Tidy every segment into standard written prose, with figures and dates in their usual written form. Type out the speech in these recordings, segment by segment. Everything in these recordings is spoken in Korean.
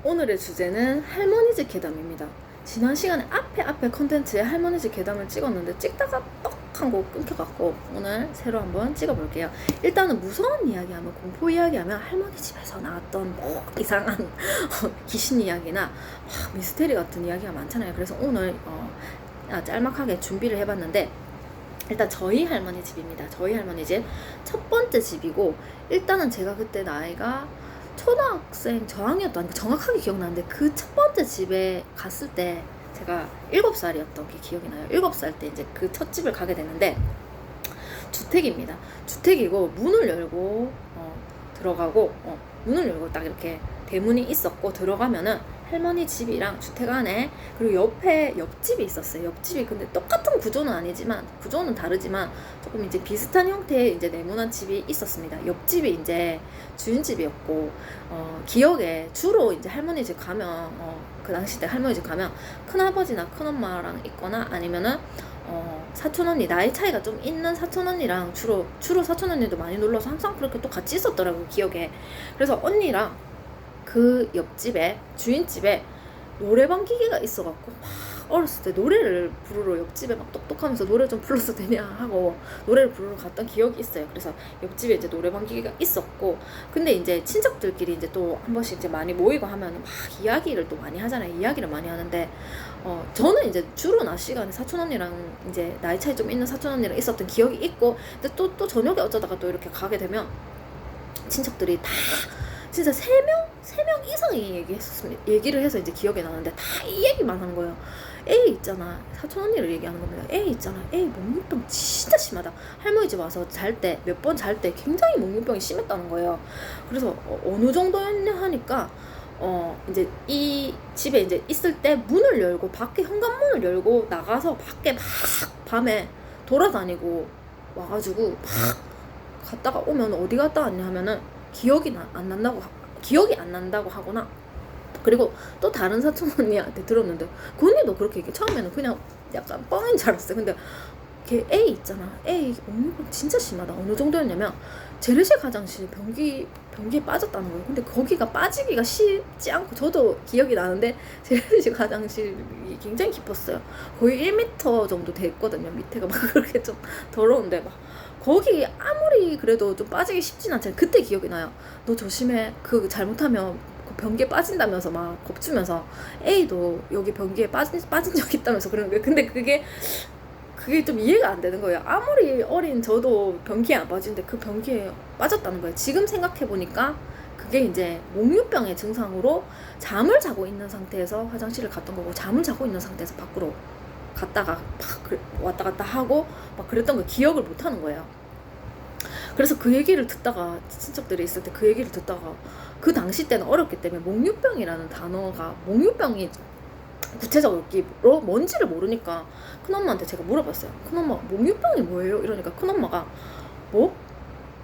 오늘의 주제는 할머니 집 괴담입니다. 지난 시간에 앞에 컨텐츠에 할머니 집 괴담을 찍었는데 찍다가 떡 하고 끊겨갖고 오늘 새로 한번 찍어볼게요. 일단은 무서운 이야기하면, 공포 이야기하면 할머니 집에서 나왔던 뭐 이상한 귀신 이야기나 미스테리 같은 이야기가 많잖아요. 그래서 오늘 짤막하게 준비를 해봤는데, 일단 저희 할머니 집입니다. 저희 할머니 집 첫 번째 집이고, 일단은 제가 그때 나이가 초등학생 저학년도 아니고 정확하게 기억나는데, 그 첫 번째 집에 갔을 때 제가 7살이었던 게 기억이 나요. 7살 때 이제 그 첫 집을 가게 됐는데, 주택입니다. 주택이고 문을 열고 들어가고, 문을 열고 딱 이렇게 대문이 있었고, 들어가면은 할머니 집이랑 주택 안에, 그리고 옆에 옆집이 있었어요. 옆집이 근데 똑같은 구조는 아니지만, 구조는 다르지만 조금 이제 비슷한 형태의 이제 네모난 집이 있었습니다. 옆집이 이제 주인집이었고, 기억에 주로 이제 할머니 집 가면, 그 당시 때 할머니 집 가면 큰아버지나 큰엄마랑 있거나, 아니면은 사촌언니, 나이 차이가 좀 있는 사촌언니랑 주로 사촌언니도 많이 놀러서 항상 그렇게 또 같이 있었더라고요, 기억에. 그래서 언니랑 그 옆집에, 주인집에 노래방 기계가 있어갖고 막 어렸을 때 노래를 부르러 옆집에 막 똑똑하면서 노래 좀 불러도 되냐 하고 노래를 부르러 갔던 기억이 있어요. 그래서 옆집에 이제 노래방 기계가 있었고, 근데 이제 친척들끼리 이제 또 한 번씩 이제 많이 모이고 하면 막 이야기를 또 많이 하잖아요. 이야기를 많이 하는데, 저는 이제 주로 낮 시간에 사촌 언니랑, 이제 나이 차이 좀 있는 사촌 언니랑 있었던 기억이 있고, 근데 또 저녁에 어쩌다가 또 이렇게 가게 되면 친척들이 다 진짜 3명 이상이 얘기를 해서 이제 기억이 나는데, 다 이 얘기만 하는 거예요. 애 있잖아, 사촌 언니를 얘기하는 겁니다. 애 있잖아, 애 목유병 진짜 심하다. 할머니 집 와서 잘 때, 몇 번 잘 때 굉장히 목유병이 심했다는 거예요. 그래서 어느 정도였냐 하니까, 이제 이 집에 이제 있을 때 문을 열고, 밖에 현관문을 열고 나가서 밖에 막 밤에 돌아다니고 와가지고 막 갔다가 오면 어디 갔다 왔냐 하면은 기억이 안 난다고 하거나, 그리고 또 다른 사촌 언니한테 들었는데, 그 언니도 그렇게 얘기해. 처음에는 그냥 약간 뻥인 줄 알았어요. 근데 걔 A 있잖아, A 목유병 진짜 심하다. 어느 정도였냐면 재래식 화장실 변기에 빠졌다는 거예요. 근데 거기가 빠지기가 쉽지 않고, 저도 기억이 나는데 재래식 화장실이 굉장히 깊었어요. 거의 1m 정도 됐거든요. 밑에가 막 그렇게 좀 더러운데, 막 거기 아무리 그래도 좀 빠지기 쉽진 않잖아요. 그때 기억이 나요. 너 조심해, 그 잘못하면 그 변기에 빠진다면서 막 겁주면서, A도 여기 변기에 빠진 적 있다면서 그러는 거예요. 근데 그게 좀 이해가 안 되는 거예요. 아무리 어린 저도 변기에 안 빠지는데 그 변기에 빠졌다는 거예요. 지금 생각해보니까 그게 이제 목유병의 증상으로 잠을 자고 있는 상태에서 화장실을 갔던 거고, 잠을 자고 있는 상태에서 밖으로 갔다가 막 왔다 갔다 하고 막 그랬던 거 기억을 못 하는 거예요. 그래서 그 얘기를 듣다가, 친척들이 있을 때 그 얘기를 듣다가, 그 당시 때는 어렸기 때문에 목유병이라는 단어가, 목유병이 구체적으로 뭔지를 모르니까 큰엄마한테 제가 물어봤어요. 큰엄마, 목유병이 뭐예요? 이러니까 큰엄마가, 뭐?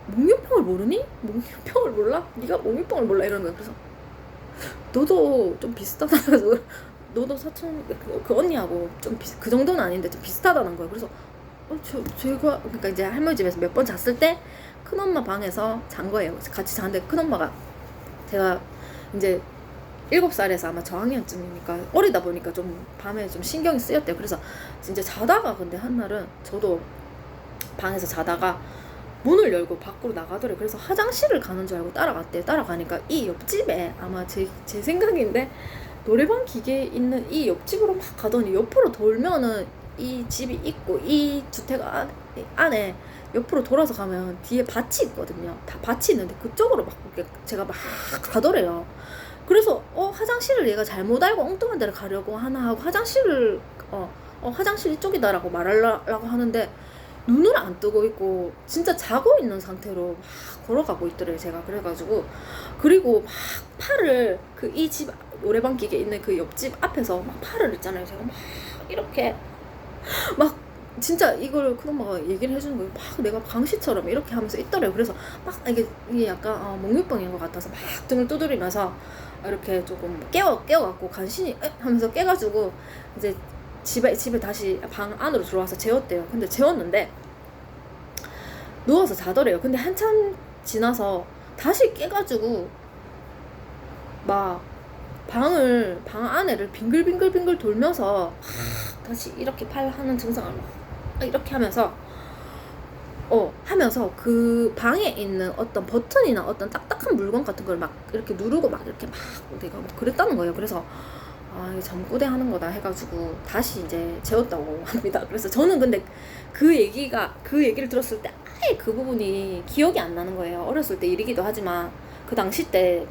목유병을 모르니? 목유병을 몰라? 네가 목유병을 몰라? 이러는 거예요. 그래서 너도 좀 비슷하다면서 너도 사촌 그 언니하고 좀 그 정도는 아닌데 좀 비슷하다는 거예요. 그래서 제가 그러니까 이제 할머니 집에서 몇 번 잤을 때 큰엄마 방에서 잔 거예요. 같이 잤는데 큰엄마가, 제가 이제 7살에서 아마 저학년쯤이니까 어리다 보니까 좀 밤에 좀 신경이 쓰였대요. 그래서 이제 자다가, 근데 한날은 저도 방에서 자다가 문을 열고 밖으로 나가더래요. 그래서 화장실을 가는 줄 알고 따라갔대요. 따라가니까 이 옆집에, 아마 제 생각인데 노래방 기계 있는 이 옆집으로 막 가더니, 옆으로 돌면은 이 집이 있고, 이 주택 안에 옆으로 돌아서 가면 뒤에 밭이 있거든요. 다 밭이 있는데 그쪽으로 막 제가 막 가더래요. 그래서 화장실을 얘가 잘못 알고 엉뚱한 데를 가려고 하나 하고, 화장실 이쪽이다라고 말하려고 하는데 눈을 안 뜨고 있고 진짜 자고 있는 상태로 막 걸어가고 있더래요, 제가. 그래가지고, 그리고 막 팔을, 그 이 집 노래방 기계 있는 그 옆집 앞에서 막 팔을 있잖아요. 제가 막 이렇게 막 진짜 이걸 큰엄마가 얘기를 해주는 거예요. 막 내가 광시처럼 이렇게 하면서 있더래요. 그래서 막 이게 약간 목유병인 것 같아서 막 등을 두드리면서 이렇게 조금 깨워갖고 간신히 하면서 깨가지고 이제 집에 다시 방 안으로 들어와서 재웠대요. 근데 재웠는데 누워서 자더래요. 근데 한참 지나서 다시 깨가지고 막 방 안에를 빙글빙글빙글 돌면서 다시 이렇게 팔 하는 증상을 막 이렇게 하면서 그 방에 있는 어떤 버튼이나 어떤 딱딱한 물건 같은 걸 막 이렇게 누르고 막 이렇게 막 내가 막 그랬다는 거예요. 그래서 이게 잠꼬대 하는 거다 해가지고 다시 이제 재웠다고 합니다. 그래서 저는 근데 그 얘기를 들었을 때 아예 그 부분이 기억이 안 나는 거예요. 어렸을 때 일이기도 하지만 그 당시 때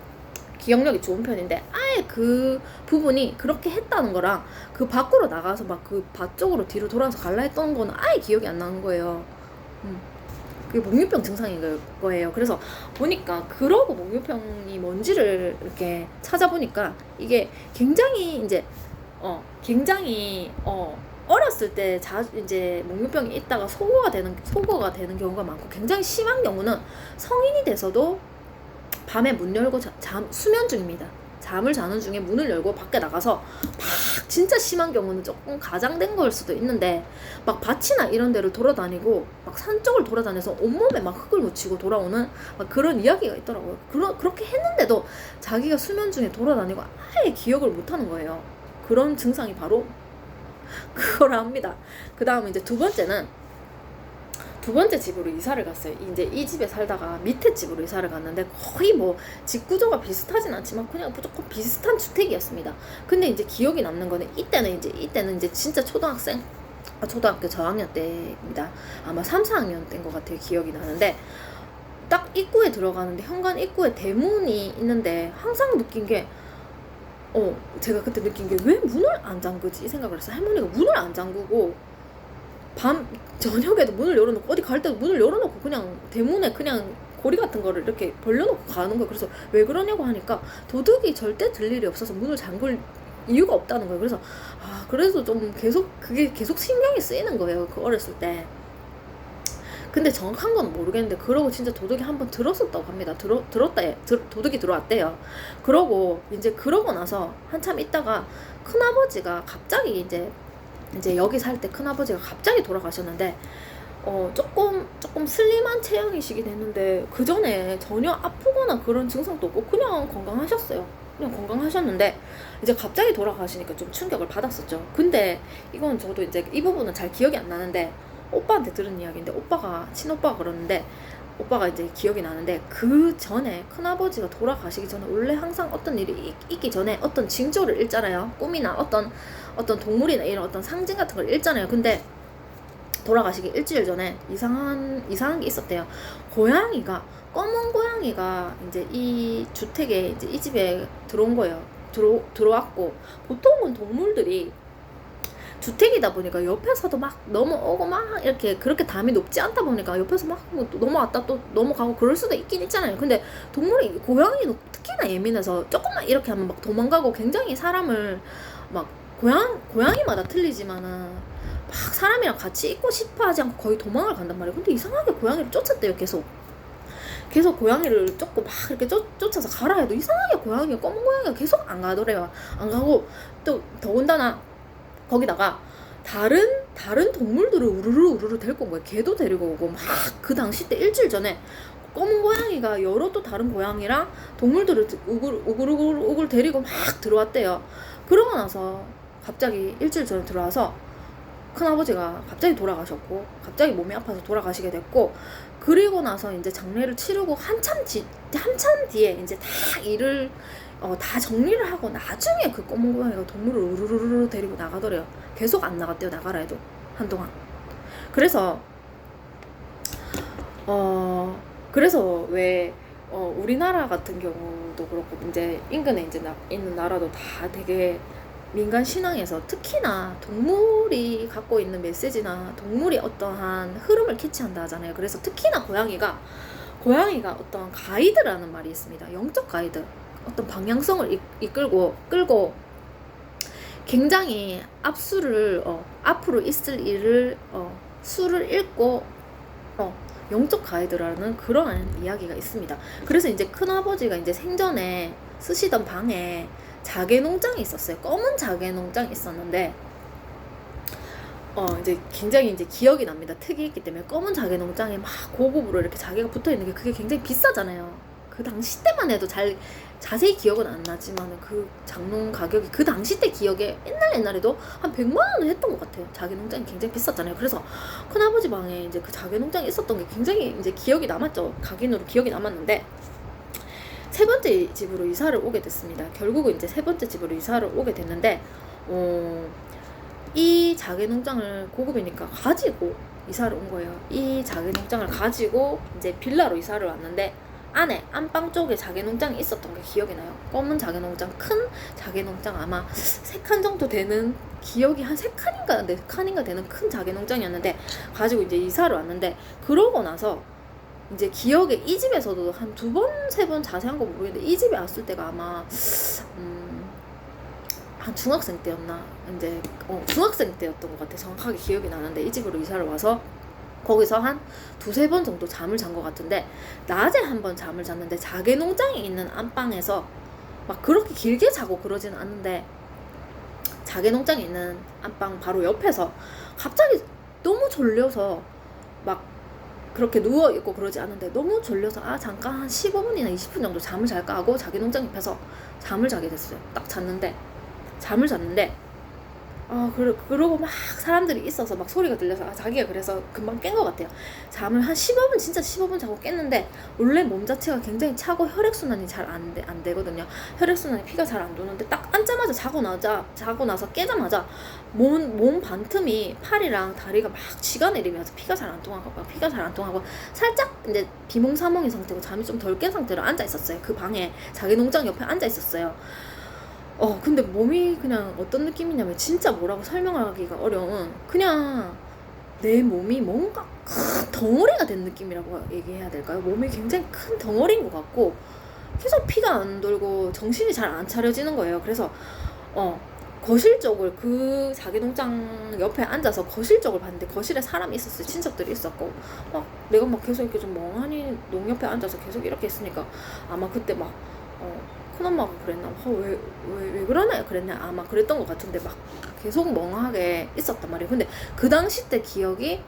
기억력이 좋은 편인데 아예 그 부분이 그렇게 했다는 거랑 그 밖으로 나가서 막 그 밭 쪽으로 뒤로 돌아서 갈라 했던 거는 아예 기억이 안 나는 거예요. 그게 목유병 증상인 거예요. 그래서 보니까 그러고 목유병이 뭔지를 이렇게 찾아보니까 이게 굉장히 이제 어렸을 때 이제 목유병이 있다가 소거가 되는 경우가 많고, 굉장히 심한 경우는 성인이 돼서도 밤에 문 열고 수면 중입니다. 잠을 자는 중에 문을 열고 밖에 나가서 막 진짜 심한 경우는 조금 가장된 걸 수도 있는데 막 밭이나 이런 데를 돌아다니고 막 산 쪽을 돌아다녀서 온몸에 막 흙을 묻히고 돌아오는 막 그런 이야기가 있더라고요. 그렇게 했는데도 자기가 수면 중에 돌아다니고 아예 기억을 못하는 거예요. 그런 증상이 바로 그거라 합니다. 그 다음에 이제 두 번째 집으로 이사를 갔어요. 이제 이 집에 살다가 밑에 집으로 이사를 갔는데 거의 뭐 집 구조가 비슷하진 않지만 그냥 무조건 비슷한 주택이었습니다. 근데 이제 기억이 남는 거는 이때는 이제 진짜 초등학교 저학년 때입니다. 아마 3, 4학년 때인 것 같아요. 기억이 나는데 딱 입구에 들어가는데 현관 입구에 대문이 있는데 항상 느낀 게 제가 그때 느낀 게 왜 문을 안 잠그지 이 생각을 했어요. 할머니가 문을 안 잠그고 저녁에도 문을 열어놓고 어디 갈 때도 문을 열어놓고 그냥 대문에 그냥 고리 같은 거를 이렇게 벌려놓고 가는 거예요. 그래서 왜 그러냐고 하니까 도둑이 절대 들 일이 없어서 문을 잠글 이유가 없다는 거예요. 그래서 그래서 좀 그게 계속 신경이 쓰이는 거예요. 그 어렸을 때. 근데 정확한 건 모르겠는데 그러고 진짜 도둑이 한번 들었었다고 합니다. 도둑이 들어왔대요. 그러고 나서 한참 있다가 큰아버지가 갑자기 이제 여기 살 때 큰아버지가 갑자기 돌아가셨는데 조금 슬림한 체형이시긴 했는데 그 전에 전혀 아프거나 그런 증상도 없고 그냥 건강하셨어요. 그냥 건강하셨는데 이제 갑자기 돌아가시니까 좀 충격을 받았었죠. 근데 이건 저도 이제 이 부분은 잘 기억이 안 나는데 오빠한테 들은 이야기인데 친오빠가 그러는데 오빠가 이제 기억이 나는데 그 전에 큰아버지가 돌아가시기 전에 원래 항상 어떤 일이 있기 전에 어떤 징조를 읽잖아요. 꿈이나 어떤 동물이나 이런 어떤 상징 같은 걸 읽잖아요. 근데 돌아가시기 일주일 전에 이상한 게 있었대요. 검은 고양이가 이제 이 주택에 이제 이 집에 들어온 거예요. 들어왔고 보통은 동물들이 주택이다 보니까 옆에서도 막 넘어오고 막 이렇게 그렇게 담이 높지 않다 보니까 옆에서 막 넘어왔다 또 넘어가고 그럴 수도 있긴 있잖아요. 근데 고양이는 특히나 예민해서 조금만 이렇게 하면 막 도망가고 굉장히 사람을 막 고양이마다 틀리지만은 막 사람이랑 같이 있고 싶어 하지 않고 거의 도망을 간단 말이에요. 근데 이상하게 고양이를 쫓았대요. 계속 고양이를 쫓고 막 이렇게 쫓아서 가라 해도 이상하게 검은 고양이가 계속 안 가더래요. 안 가고 또 더군다나 거기다가 다른 동물들을 우르르 데리고 온 거예요. 개도 데리고 오고 막 그 당시 때 일주일 전에 검은 고양이가 여러 또 다른 고양이랑 동물들을 우글 데리고 막 들어왔대요. 그러고 나서 갑자기 일주일 전에 들어와서 큰아버지가 갑자기 돌아가셨고 갑자기 몸이 아파서 돌아가시게 됐고, 그리고 나서 이제 장례를 치르고 한참 뒤에 이제 다 일을 다 정리를 하고 나중에 그 검은 고양이가 동물을 우르르르 데리고 나가더래요. 계속 안 나갔대요. 나가라 해도 한동안. 그래서 왜 우리나라 같은 경우도 그렇고 이제 인근에 이제 있는 나라도 다 되게 민간 신앙에서 특히나 동물이 갖고 있는 메시지나 동물이 어떠한 흐름을 캐치한다 하잖아요. 그래서 특히나 고양이가 어떤 가이드라는 말이 있습니다. 영적 가이드. 어떤 방향성을 끌고 굉장히 앞으로 있을 일을 수를 읽고 영적 가이드라는 그런 이야기가 있습니다. 그래서 이제 큰아버지가 이제 생전에 쓰시던 방에 자개 농장이 있었어요. 검은 자개 농장이 있었는데 이제 굉장히 이제 기억이 납니다. 특이했기 때문에 검은 자개 농장에 막 고급으로 이렇게 자개가 붙어 있는 게 그게 굉장히 비싸잖아요. 그 당시 때만 해도 자세히 기억은 안 나지만 그 장롱 가격이 그 당시 때 기억에 옛날에도 한 100만 원을 했던 것 같아요. 자개 농장이 굉장히 비쌌잖아요. 그래서 큰아버지 방에 이제 그 자개 농장이 있었던 게 굉장히 이제 기억이 남았죠. 각인으로 기억이 남았는데 세 번째 집으로 이사를 오게 됐습니다. 결국은 이제 세 번째 집으로 이사를 오게 됐는데 이 자개 농장을 고급이니까 가지고 이사를 온 거예요. 이 자개 농장을 가지고 이제 빌라로 이사를 왔는데 안에 안방 쪽에 자개 농장이 있었던 게 기억이 나요. 검은 자개 농장, 큰 자개 농장, 아마 3칸 정도 되는, 기억이 한 3칸인가 4칸인가 되는 큰 자개 농장이었는데 가지고 이제 이사를 왔는데, 그러고 나서 이제 기억에 이 집에서도 한 2번 3번 자세한 거 모르겠는데 이 집에 왔을 때가 아마 한 중학생 때였나, 이제 중학생 때였던 것 같아. 정확하게 기억이 나는데 이 집으로 이사를 와서 거기서 한 2-3번 정도 잠을 잔 것 같은데, 낮에 한 번 잠을 잤는데 자개 농장에 있는 안방에서 막 그렇게 길게 자고 그러지는 않는데 자개 농장에 있는 안방 바로 옆에서 갑자기 너무 졸려서 막 그렇게 누워있고 그러지 않은데 너무 졸려서 잠깐 한 15분이나 20분 정도 잠을 잘까 하고 자개 농장 옆에서 잠을 자게 됐어요. 딱 잠을 잤는데 그러고 막 사람들이 있어서 막 소리가 들려서 자기가 그래서 금방 깬 것 같아요. 잠을 한 15분, 진짜 15분 자고 깼는데, 원래 몸 자체가 굉장히 차고 혈액순환이 잘 안 되거든요. 혈액순환이, 피가 잘 안 도는데 딱 앉자마자 자고 나서 깨자마자 몸 반틈이 팔이랑 다리가 막 쥐가 내리면서 피가 잘 안 통하고 살짝 이제 비몽사몽인 상태고 잠이 좀 덜 깬 상태로 앉아 있었어요. 그 방에 자개 농장 옆에 앉아 있었어요. 근데 몸이 그냥 어떤 느낌이냐면, 진짜 뭐라고 설명하기가 어려운, 그냥 내 몸이 뭔가 큰 덩어리가 된 느낌이라고 얘기해야 될까요? 몸이 굉장히 큰 덩어리인 것 같고 계속 피가 안 돌고 정신이 잘 안 차려지는 거예요. 그래서 거실 쪽을, 그 자개농장 옆에 앉아서 거실 쪽을 봤는데 거실에 사람이 있었어요. 친척들이 있었고 내가 막 계속 이렇게 좀 멍하니 농 옆에 앉아서 계속 이렇게 있으니까 아마 그때 막 큰엄마가 그랬나? 왜 그러나요? 그랬냐? 아마 그랬던 것 같은데 막 계속 멍하게 있었단 말이에요. 근데 그 당시 때 기억이,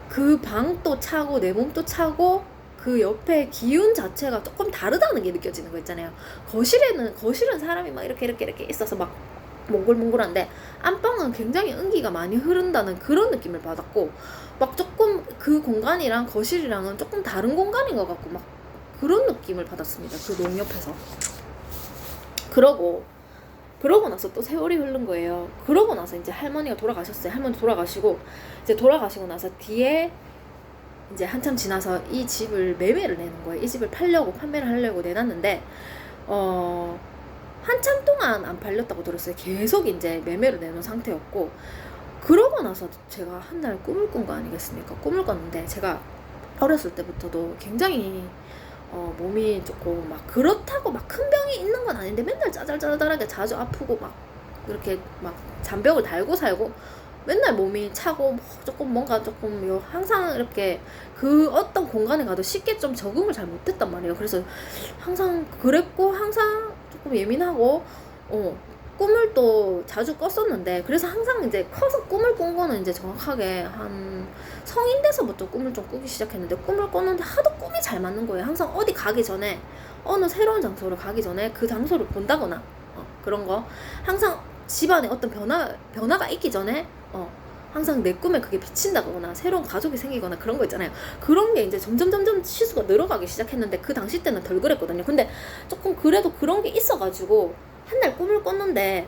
그 방도 차고 내 몸도 차고 그 옆에 기운 자체가 조금 다르다는 게 느껴지는 거 있잖아요. 거실은 사람이 막 이렇게 있어서 막 몽글몽글한데, 안방은 굉장히 은기가 많이 흐른다는 그런 느낌을 받았고, 막 조금 그 공간이랑 거실이랑은 조금 다른 공간인 것 같고 막 그런 느낌을 받았습니다. 그 농 옆에서. 그러고 나서 또 세월이 흐른 거예요. 그러고 나서 이제 할머니가 돌아가셨어요. 할머니 돌아가시고 나서 뒤에 이제 한참 지나서 이 집을 매매를 내는 거예요. 이 집을 판매를 하려고 내놨는데 한참 동안 안 팔렸다고 들었어요. 계속 이제 매매를 내놓은 상태였고, 그러고 나서 제가 한 날 꿈을 꾼 거 아니겠습니까? 꿈을 꿨는데, 제가 어렸을 때부터도 굉장히 몸이 조금 막 그렇다고 막 큰 병이 있는 건 아닌데 맨날 짜잘짜잘하게 자주 아프고 막 이렇게 막 잔병을 달고 살고 맨날 몸이 차고 뭔가 조금 항상 이렇게 그 어떤 공간에 가도 쉽게 좀 적응을 잘 못했단 말이에요. 그래서 항상 그랬고 항상 조금 예민하고 꿈을 또 자주 꿨었는데, 그래서 항상 이제 커서 꿈을 꾼 거는 이제 정확하게 한 성인 돼서부터 꿈을 좀 꾸기 시작했는데, 꿈을 꿨는데 하도 꿈이 잘 맞는 거예요. 항상 어디 가기 전에, 어느 새로운 장소를 가기 전에 그 장소를 본다거나 그런 거, 항상 집안에 어떤 변화가 있기 전에 항상 내 꿈에 그게 비친다거나 새로운 가족이 생기거나 그런 거 있잖아요. 그런 게 이제 점점 시수가 늘어가기 시작했는데, 그 당시 때는 덜 그랬거든요. 근데 조금 그래도 그런 게 있어가지고 한 날 꿈을 꿨는데,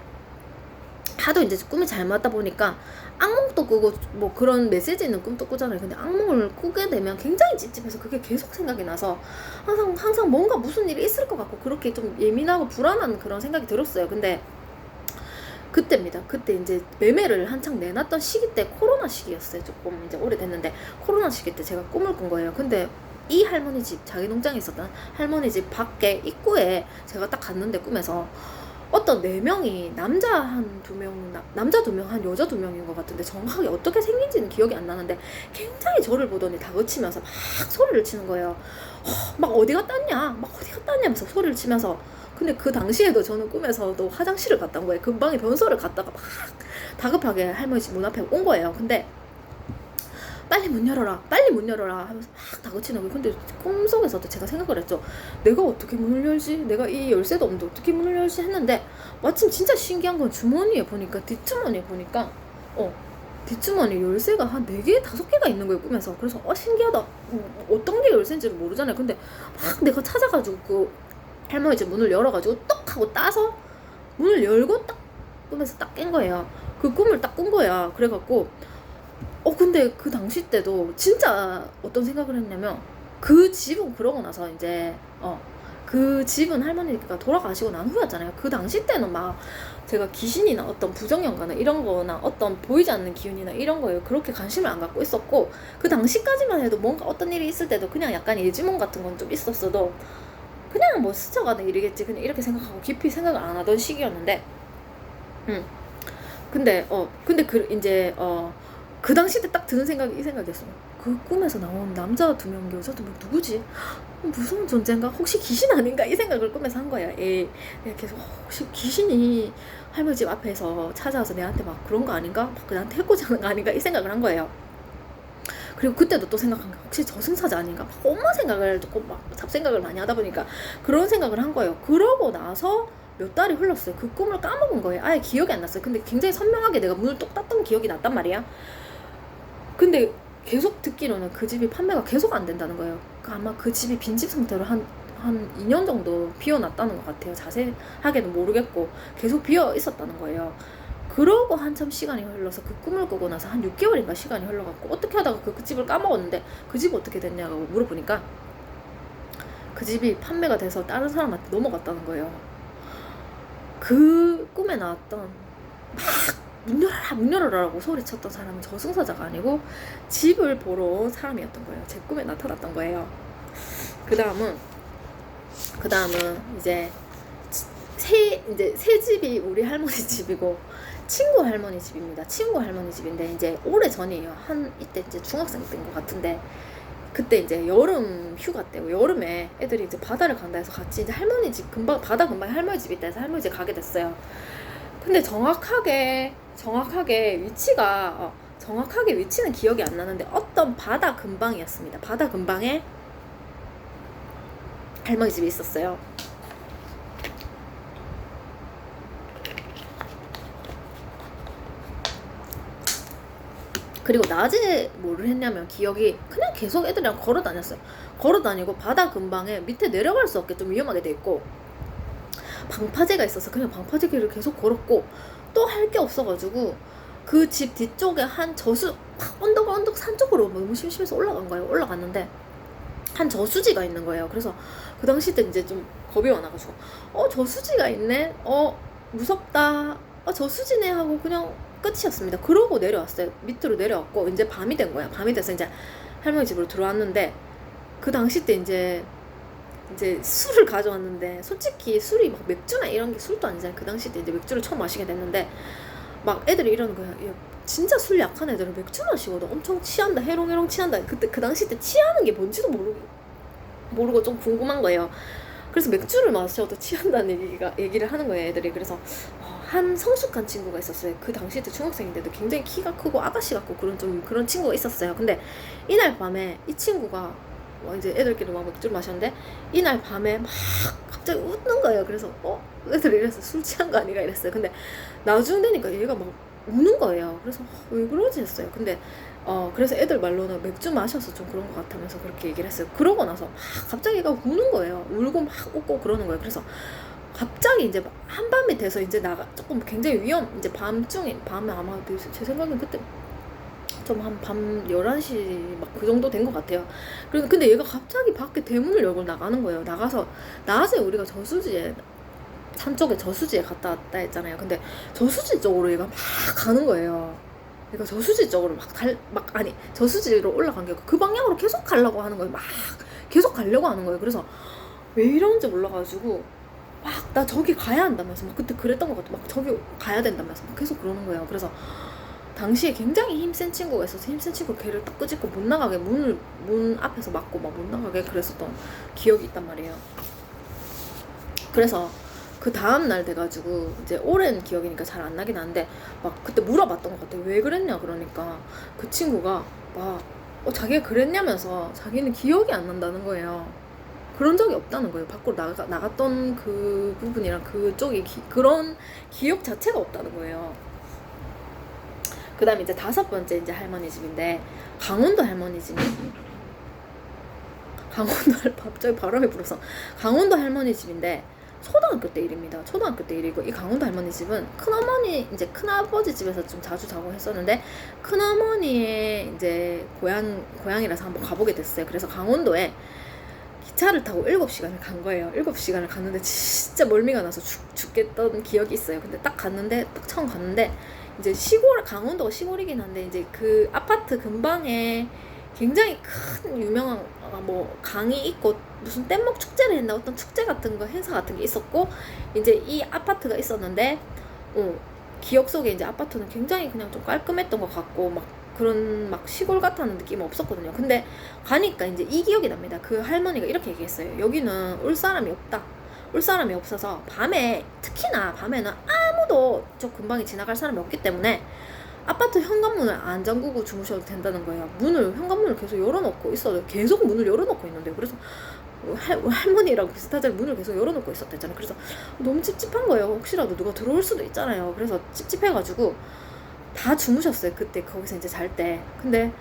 하도 이제 꿈이 잘 맞다 보니까 악몽도 꾸고 뭐 그런 메시지 있는 꿈도 꾸잖아요. 근데 악몽을 꾸게 되면 굉장히 찝찝해서 그게 계속 생각이 나서 항상 뭔가 무슨 일이 있을 것 같고 그렇게 좀 예민하고 불안한 그런 생각이 들었어요. 근데 그때입니다. 그때 이제 매매를 한창 내놨던 시기 때, 코로나 시기였어요. 조금 이제 오래됐는데 코로나 시기 때 제가 꿈을 꾼 거예요. 근데 이 할머니 집, 자기 농장에 있었던 할머니 집 밖에 입구에 제가 딱 갔는데, 꿈에서 어떤 4명이 남자 한 2명, 남자 2명, 한 여자 2명인 것 같은데, 정확하게 어떻게 생긴지는 기억이 안 나는데 굉장히 저를 보더니 다그치면서 막 소리를 치는 거예요. 막 어디 갔다 왔냐 하면서 소리를 치면서. 근데 그 당시에도 저는 꿈에서도 화장실을 갔다 온 거예요. 금방에 변소를 갔다가 막 다급하게 할머니 집 문 앞에 온 거예요. 근데 빨리 문 열어라 빨리 문 열어라 하면서 막 다그치는 거예요. 근데 꿈속에서도 제가 생각을 했죠. 내가 어떻게 문을 열지, 내가 이 열쇠도 없는데 어떻게 문을 열지 했는데, 마침 진짜 신기한 건 주머니에 보니까, 뒷주머니에 보니까 뒷주머니 열쇠가 한 4개 5개가 있는 거예요, 꿈에서. 그래서 신기하다, 어떤 게 열쇠인지를 모르잖아요. 근데 막 내가 찾아가지고 그 할머니 집 문을 열어가지고 떡 하고 따서 문을 열고 딱 꿈에서 딱 깬 거예요. 그 꿈을 딱 꾼 거야. 그래갖고 근데 그 당시 때도 진짜 어떤 생각을 했냐면, 그 집은 그러고 나서 이제 그 집은 할머니가 돌아가시고 난 후였잖아요. 그 당시 때는 막 제가 귀신이나 어떤 부정연가나 이런 거나 어떤 보이지 않는 기운이나 이런 거에 그렇게 관심을 안 갖고 있었고, 그 당시까지만 해도 뭔가 어떤 일이 있을 때도 그냥 약간 예지몽 같은 건 좀 있었어도 그냥 뭐 스쳐가는 일이겠지, 그냥 이렇게 생각하고 깊이 생각을 안 하던 시기였는데, 근데 그 당시 때 딱 드는 생각이 이 생각이었어요. 그 꿈에서 나온 남자 2명, 여자 2명 누구지? 무서운 존재인가? 혹시 귀신 아닌가? 이 생각을 꿈에서 한 거야. 내가 계속 혹시 귀신이 할머니 집 앞에서 찾아와서 내한테 막 그런 거 아닌가? 막 나한테 해코지 하는 거 아닌가? 이 생각을 한 거예요. 그리고 그때도 또 생각한 게, 혹시 저승사자 아닌가? 막 엄마 생각을 조금 막 잡생각을 많이 하다 보니까 그런 생각을 한 거예요. 그러고 나서 몇 달이 흘렀어요. 그 꿈을 까먹은 거예요. 아예 기억이 안 났어요. 근데 굉장히 선명하게 내가 문을 똑 땄던 기억이 났단 말이야. 근데 계속 듣기로는 그 집이 판매가 계속 안 된다는 거예요. 아마 그 집이 빈집 상태로 한 2년 정도 비어놨다는 것 같아요. 자세하게는 모르겠고 계속 비어 있었다는 거예요. 그러고 한참 시간이 흘러서 그 꿈을 꾸고 나서 한 6개월인가 시간이 흘러갖고 어떻게 하다가 그 집을 까먹었는데, 그 집 어떻게 됐냐고 물어보니까 그 집이 판매가 돼서 다른 사람한테 넘어갔다는 거예요. 그 꿈에 나왔던 막 문 열어라 문 열어라라고 소리쳤던 사람은 저승사자가 아니고 집을 보러 온 사람이었던 거예요. 제 꿈에 나타났던 거예요. 그 다음은 이제 새 집이 우리 할머니 집이고 친구 할머니 집입니다. 친구 할머니 집인데 이제 오래 전이에요. 이때 이제 중학생 때인 것 같은데, 그때 이제 여름 휴가 때고, 여름에 애들이 이제 바다를 간다 해서 같이 이제 할머니 집 바다 근방에 할머니 집이 있다 해서 할머니 집 가게 됐어요. 근데 정확하게 위치는 기억이 안 나는데 어떤 바다 근방이었습니다. 바다 근방에 할머니 집이 있었어요. 그리고 낮에 뭐를 했냐면, 기억이 그냥 계속 애들이랑 걸어다니고 바다 근방에 밑에 내려갈 수 없게 좀 위험하게 돼 있고, 방파제가 있어서 그냥 방파제길을 계속 걸었고, 또 할 게 없어가지고 그 집 뒤쪽에 한 언덕 산 쪽으로 너무 심심해서 올라간 거예요. 올라갔는데 한 저수지가 있는 거예요. 그래서 그 당시 때 이제 좀 겁이 많아가지고 저수지가 있네, 무섭다, 저수지네 하고 그냥 끝이었습니다. 그러고 내려왔어요. 밑으로 내려왔고 이제 밤이 된 거야. 밤이 돼서 이제 할머니 집으로 들어왔는데, 그 당시 때 이제 술을 가져왔는데, 솔직히 술이 막 맥주나 이런 게 술도 아니잖아요. 그 당시 때 이제 맥주를 처음 마시게 됐는데, 막 애들이 이러는 거야. 야, 진짜 술 약한 애들은 맥주 마시고도 엄청 취한다, 해롱해롱 취한다. 그 당시 때 취하는 게 뭔지도 모르고 좀 궁금한 거예요. 그래서 맥주를 마셔도 취한다는 얘기를 하는 거예요, 애들이. 그래서 한 성숙한 친구가 있었어요. 그 당시 때 중학생인데도 굉장히 키가 크고 아가씨 같고 그런 친구가 있었어요. 근데 이날 밤에 이 친구가 이제 애들끼리 막 맥주를 마셨는데, 이날 밤에 막 갑자기 웃는 거예요. 그래서 애들이 이랬어. 술 취한 거 아니가 이랬어요. 근데 나중 되니까 얘가 막 우는 거예요. 그래서 왜 그러지 했어요. 근데 그래서 애들 말로는 맥주 마셔서 좀 그런 것 같다면서 그렇게 얘기를 했어요. 그러고 나서 막 갑자기 얘가 우는 거예요. 울고 막 웃고 그러는 거예요. 그래서 갑자기 이제 한밤이 돼서 이제 조금 굉장히 이제 밤에 아마 제 생각엔 그때 좀 한 밤 11시 막 그 정도 된 것 같아요. 근데 얘가 갑자기 밖에 대문을 열고 나가는 거예요. 나가서 낮에 우리가 산 쪽에 저수지에 갔다 왔다 했잖아요. 근데 저수지 쪽으로 얘가 막 가는 거예요. 그러니까 저수지 쪽으로 저수지로 올라간 게 그 방향으로 계속 가려고 하는 거예요. 막 계속 가려고 하는 거예요. 그래서 왜 이런지 몰라가지고 막 나 저기 가야 한다면서 막 그때 그랬던 것 같아. 막 저기 가야 된다면서 막 계속 그러는 거예요. 그래서 당시에 굉장히 힘센 친구가 있어서 힘센 친구 걔를 딱 끄집고 못 나가게 문 앞에서 막고 막 못 나가게 그랬었던 기억이 있단 말이에요. 그래서 그 다음날 돼가지고 이제 오랜 기억이니까 잘 안 나긴 하는데 막 그때 물어봤던 것 같아요. 왜 그랬냐 그러니까 그 친구가 막 자기가 그랬냐면서 자기는 기억이 안 난다는 거예요. 그런 적이 없다는 거예요. 밖으로 나갔던 그 부분이랑 그쪽이 그런 기억 자체가 없다는 거예요. 그 다음에 이제 5번째 이제 할머니 집인데, 강원도 할머니 집. 갑자기 바람이 불어서. 강원도 할머니 집인데, 초등학교 때 일입니다. 초등학교 때 일이고, 이 강원도 할머니 집은 큰어머니, 이제 큰아버지 집에서 좀 자주 자고 했었는데, 큰어머니의 이제 고향이라서 한번 가보게 됐어요. 그래서 강원도에 기차를 타고 7시간을 간 거예요. 7시간을 갔는데 진짜 멀미가 나서 죽겠던 기억이 있어요. 근데 딱 처음 갔는데, 이제 강원도가 시골이긴 한데, 이제 그 아파트 근방에 굉장히 큰 유명한 뭐 강이 있고, 무슨 뗏목 축제를 했나, 어떤 축제 같은 거, 행사 같은 게 있었고, 이제 이 아파트가 있었는데, 기억 속에 이제 아파트는 굉장히 그냥 좀 깔끔했던 것 같고, 막 시골 같다는 느낌은 없었거든요. 근데 가니까 이제 이 기억이 납니다. 그 할머니가 이렇게 얘기했어요. 여기는 올 사람이 없다. 올 사람이 없어서 특히나 밤에는 아무도 저 근방에 지나갈 사람이 없기 때문에 아파트 현관문을 안 잠그고 주무셔도 된다는 거예요. 현관문을 계속 열어놓고 있어요. 계속 문을 열어놓고 있는데요. 그래서 할머니랑 비슷하잖아요. 문을 계속 열어놓고 있었댔잖아요. 그래서 너무 찝찝한 거예요. 혹시라도 누가 들어올 수도 있잖아요. 그래서 찝찝해가지고 다 주무셨어요. 그때 거기서 이제 잘 때. 근데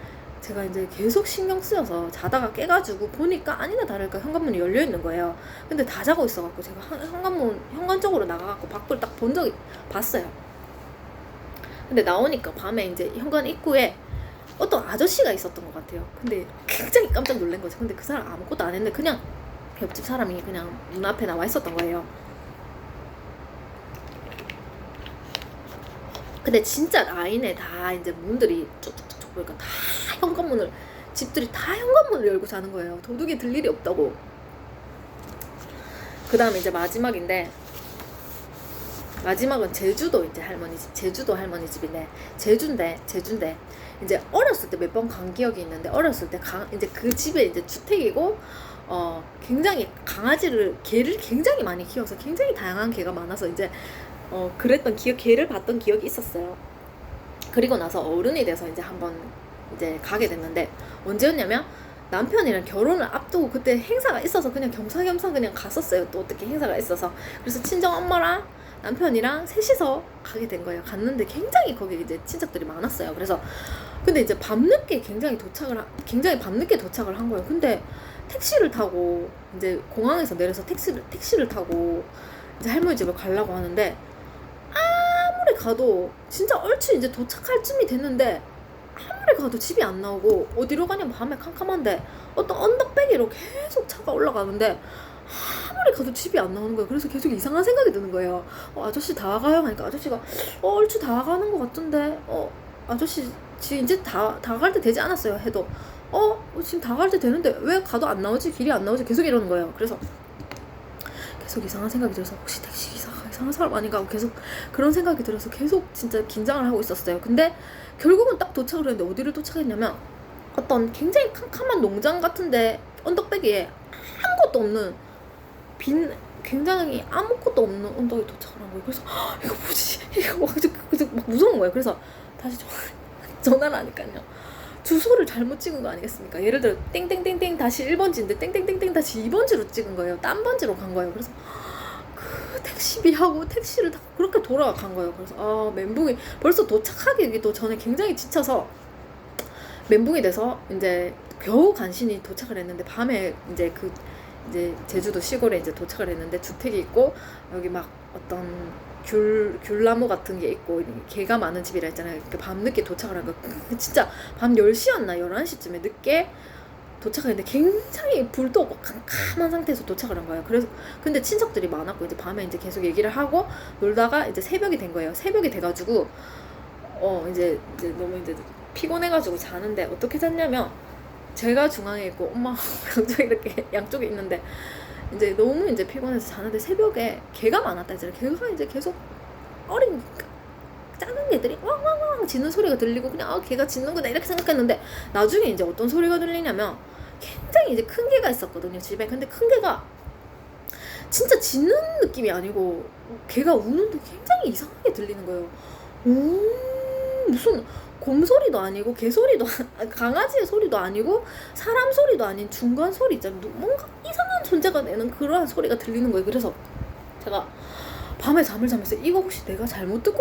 제가 이제 계속 신경 쓰여서 자다가 깨가지고 보니까 아니나 다를까 현관문이 열려 있는 거예요. 근데 다 자고 있어갖고 제가 현관 쪽으로 나가갖고 밖을 딱 봤어요. 근데 나오니까 밤에 이제 현관 입구에 어떤 아저씨가 있었던 것 같아요. 근데 굉장히 깜짝 놀란 거죠. 근데 그 사람 아무것도 안 했는데 그냥 옆집 사람이 그냥 문 앞에 나와 있었던 거예요. 근데 진짜 라인에 다 이제 문들이 쭉쭉쭉 보니까 다 집들이 다 현관문을 열고 자는 거예요. 도둑이 들 일이 없다고. 그 다음에 이제 마지막은 제주도 이제 할머니 집, 제주도 할머니 집인데, 제주인데 이제 어렸을 때 몇 번 간 기억이 있는데, 어렸을 때 이제 그 집에 이제 주택이고, 굉장히 개를 굉장히 많이 키워서 굉장히 다양한 개가 많아서 이제 개를 봤던 기억이 있었어요. 그리고 나서 어른이 돼서 이제 한번 이제 가게 됐는데, 언제였냐면 남편이랑 결혼을 앞두고 그때 행사가 있어서 그냥 겸사겸사 그냥 갔었어요. 또 어떻게 행사가 있어서. 그래서 친정 엄마랑 남편이랑 셋이서 가게 된 거예요. 갔는데 굉장히 거기 이제 친척들이 많았어요. 그래서 근데 이제 굉장히 밤늦게 도착을 한 거예요. 근데 택시를 타고 이제 공항에서 내려서 택시를 타고 이제 할머니 집을 가려고 하는데, 아무리 가도 진짜 얼추 이제 도착할 쯤이 됐는데 아무리 가도 집이 안 나오고, 어디로 가냐면 밤에 캄캄한데 어떤 언덕배기로 계속 차가 올라가는데 아무리 가도 집이 안 나오는 거예요. 그래서 계속 이상한 생각이 드는 거예요. 아저씨 다 가요? 하니까 아저씨가 얼추 다 가는 것 같은데, 아저씨 지금 이제 다 갈 때 되지 않았어요? 해도 지금 다 갈 때 되는데 왜 가도 안 나오지? 길이 안 나오지? 계속 이러는 거예요. 그래서 계속 이상한 생각이 들어서 혹시 택시기사가 이상한 사람 아닌가 하고 계속 그런 생각이 들어서 계속 진짜 긴장을 하고 있었어요. 근데 결국은 딱 도착을 했는데, 어디를 도착했냐면 어떤 굉장히 캄캄한 농장 같은데 언덕배기에 아무것도 없는 굉장히 아무것도 없는 언덕에 도착을 한 거예요. 그래서 이거 뭐지? 이거 막 무서운 거예요. 그래서 다시 전화를 하니까요, 주소를 잘못 찍은 거 아니겠습니까? 예를 들어 땡땡땡땡 다시 1번지인데 땡땡땡땡 다시 2번지로 찍은 거예요. 딴 번지로 간 거예요. 그래서 그 택시비하고 택시를 타고 그렇게 돌아간 거예요. 그래서 멘붕이, 벌써 도착하기도 전에 굉장히 지쳐서 멘붕이 돼서 이제 겨우 간신히 도착을 했는데, 밤에 이제 제주도 시골에 이제 도착을 했는데, 주택이 있고 여기 막 어떤 귤나무 같은 게 있고 개가 많은 집이라 했잖아요. 그러니까 밤늦게 도착을 한 거, 진짜 밤 10시였나 11시쯤에 늦게 도착했는데 굉장히 불도 없고 캄캄한 상태에서 도착을 한 거예요. 그래서 근데 친척들이 많았고 이제 밤에 이제 계속 얘기를 하고 놀다가 이제 새벽이 된 거예요. 새벽이 돼가지고 이제 너무 이제 피곤해가지고 자는데, 어떻게 잤냐면 제가 중앙에 있고 엄마 양쪽에 있는데, 이제 너무 이제 피곤해서 자는데 새벽에 개가 많았다 했잖아요. 개가 이제 계속 어린 작은 개들이 왕왕왕 짖는 소리가 들리고, 그냥 개가 짖는구나 이렇게 생각했는데, 나중에 이제 어떤 소리가 들리냐면 굉장히 이제 큰 개가 있었거든요, 집에. 근데 큰 개가 진짜 짖는 느낌이 아니고 개가 우는데 굉장히 이상하게 들리는 거예요. 무슨 곰 소리도 아니고 개 소리도 강아지의 소리도 아니고 사람 소리도 아닌 중간 소리 있잖아요. 뭔가 이상한 존재가 내는 그러한 소리가 들리는 거예요. 그래서 제가 밤에 잠을 자면서 이거 혹시 내가 잘못 듣고